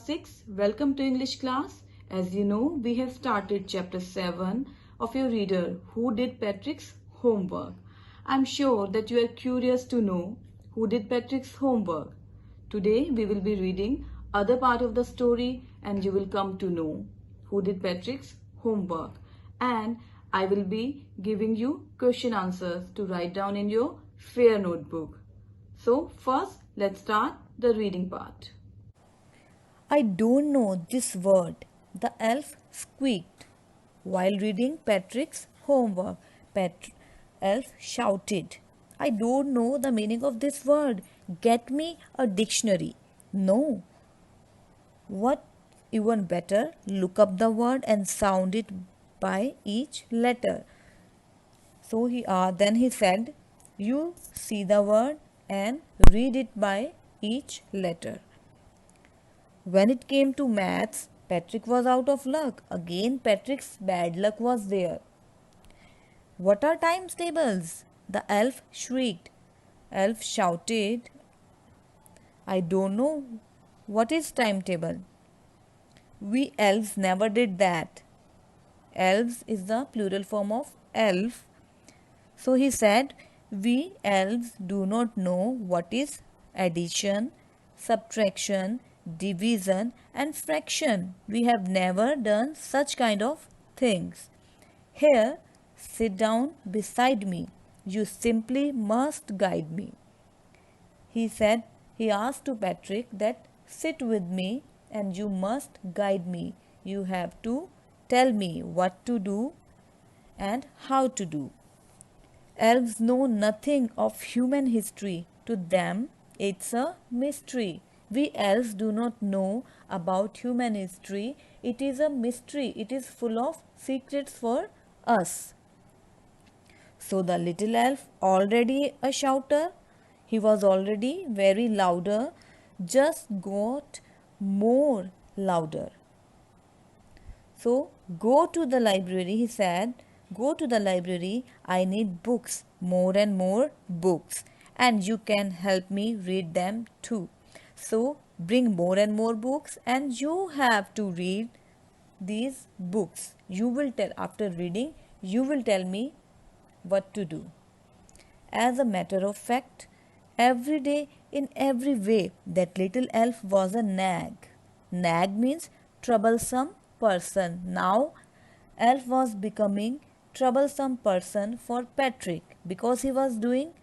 6. Welcome to English class. As you know, we have started chapter 7 of your reader Who Did Patrick's Homework. I'm sure that you are curious to know who did Patrick's homework. Today we will be reading other part of the story and you will come to know who did Patrick's homework. And I will be giving you question answers to write down in your fair notebook. So first let's start the reading part. I don't know this word, the elf squeaked. While reading Patrick's homework, Elf shouted, I don't know the meaning of this word. Get me a dictionary. No. What even better, look up the word and sound it by each letter. Then he said, you see the word and read it by each letter. When it came to maths, Patrick was out of luck. Again, Patrick's bad luck was there. What are times tables? The elf shrieked. Elf shouted, I don't know. What is timetable? We elves never did that. Elves is the plural form of elf. So he said, we elves do not know what is addition, subtraction, division and fraction. We have never done such kind of things. Here, sit down beside me. You simply must guide me. He said, he asked to Patrick that sit with me and you must guide me. You have to tell me what to do and how to do. Elves know nothing of human history. To them, it's a mystery. We elves do not know about human history. It is a mystery. It is full of secrets for us. So the little elf, already a shouter, he was already very louder, just got more louder. So go to the library, he said. Go to the library. I need books, more and more books. And you can help me read them too. So bring more and more books, and you have to read these books. You will tell, after reading, you will tell me what to do. As a matter of fact, every day in every way, that little elf was a nag. Nag means troublesome person. Now, elf was becoming troublesome person for Patrick because he was doing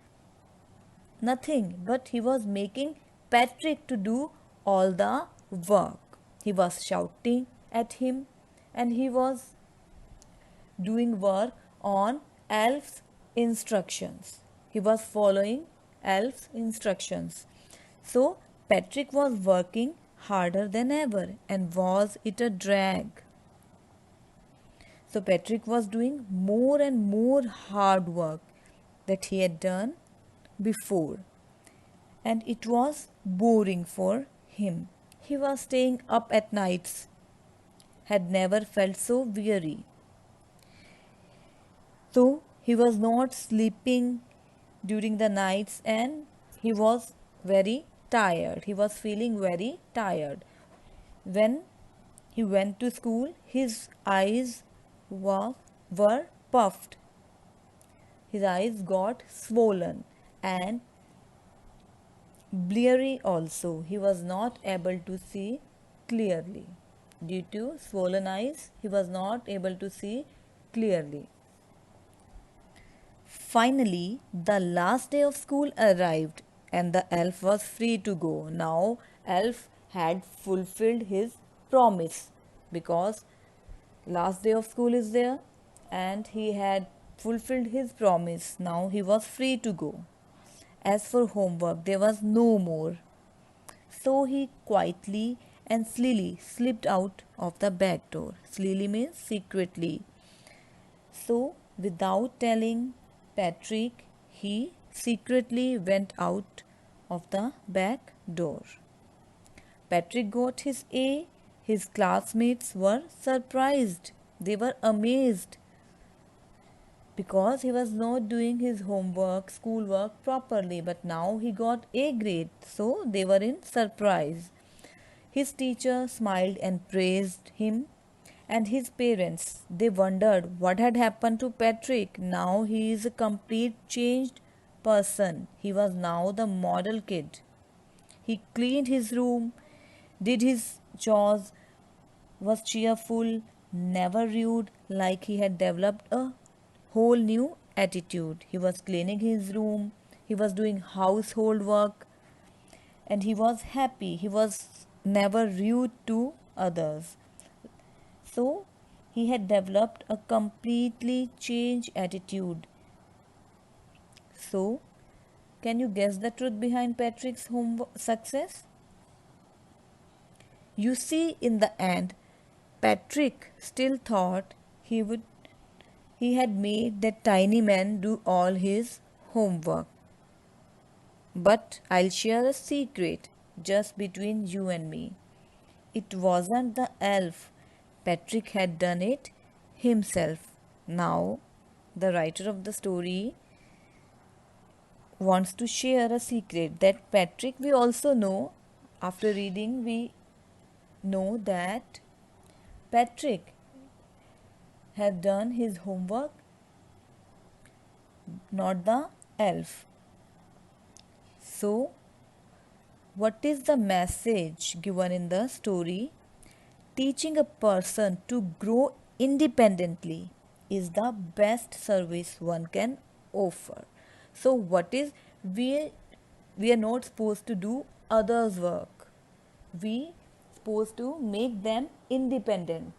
nothing but he was making Patrick to do all the work. He was shouting at him and he was doing work on elf's instructions. He was following elf's instructions. So Patrick was working harder than ever, and was it a drag? So Patrick was doing more and more hard work that he had done before, and it was boring for him. He was staying up at nights, had never felt so weary. So he was not sleeping during the nights and he was very tired. He was feeling very tired. When he went to school, his eyes were puffed. His eyes got swollen and bleary also. He was not able to see clearly. Due to swollen eyes, he was not able to see clearly. Finally, the last day of school arrived and the elf was free to go. Now, elf had fulfilled his promise because last day of school is there and he had fulfilled his promise. Now he was free to go. As for homework, there was no more. So he quietly and slily slipped out of the back door. Slily means secretly. So, without telling Patrick, he secretly went out of the back door. Patrick got his A. His classmates were surprised. They were amazed because he was not doing his homework, schoolwork properly, but now he got A grade. So they were in surprise. His teacher smiled and praised him, and his parents, they wondered what had happened to Patrick. Now he is a complete changed person. He was now the model kid. He cleaned his room, did his chores, was cheerful, never rude, like he had developed a whole new attitude. He was cleaning his room, he was doing household work, and he was happy. He was never rude to others. So, he had developed a completely changed attitude. So, can you guess the truth behind Patrick's home success? You see, in the end, Patrick still thought he had made that tiny man do all his homework. But I'll share a secret just between you and me. It wasn't the elf. Patrick had done it himself. Now, the writer of the story wants to share a secret that Patrick, we also know, after reading, we know that Patrick had done his homework, not the elf. So, what is the message given in the story? Teaching a person to grow independently is the best service one can offer. So, what is we are not supposed to do others' work. We supposed to make them independent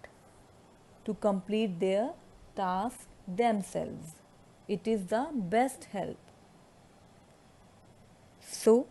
to complete their task themselves. It is the best help. So,